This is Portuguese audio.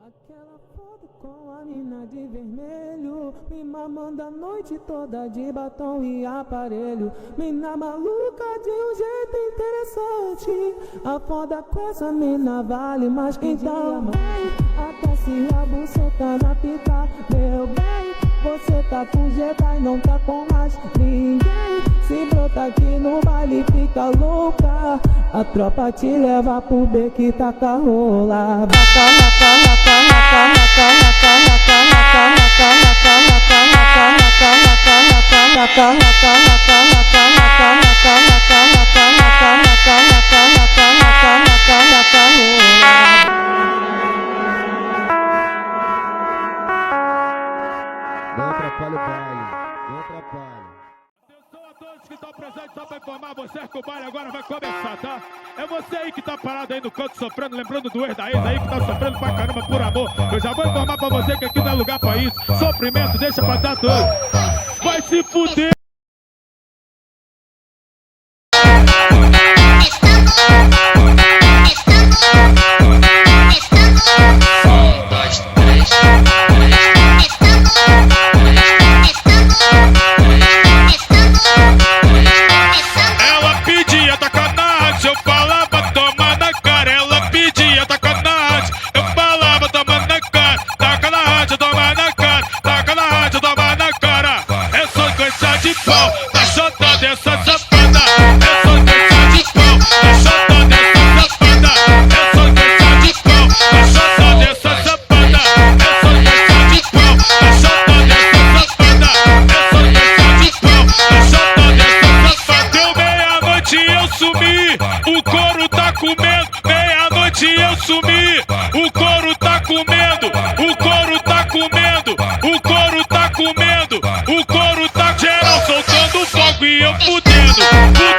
Aquela foto com a mina de vermelho, me mamando a noite toda de batom e aparelho. Mina maluca de um jeito interessante, a foda com essa mina vale mais que diamante. Até se a buceta na pica, meu bem, você tá com Jedi e não tá com mais ninguém. Se brota aqui no baile fica louca, a tropa te leva pro beco, taca rola. Vaca, raca, raca, raca, raca, raca, raca, raca, raca, raca, raca, raca, raca, raca, raca, Não atrapalha o baile, não atrapalha. Atenção a todos que estão presentes, só para informar vocês que o baile agora vai começar, tá? É você aí que tá parado aí no canto sofrendo, lembrando do ex da ex aí que tá sofrendo pra caramba por amor. Eu já vou informar pra você que aqui não é lugar pra isso. Sofrimento deixa pra dar doido. Vai se fuder! Tá soltando essa safada, é só dança de pau. Tá soltando essa safada, é só dança de pau. Tá soltando essa safada, é só dança de pau. Tá soltando essa safada, é só dança de pau. Tá soltando essa safada. Deu meia-noite e eu sumi, o couro tá comendo. Meia-noite e eu sumi, o couro tá comendo. O couro tá comendo, o couro tá comendo. O couro tá geral soltando fogo e eu fudendo.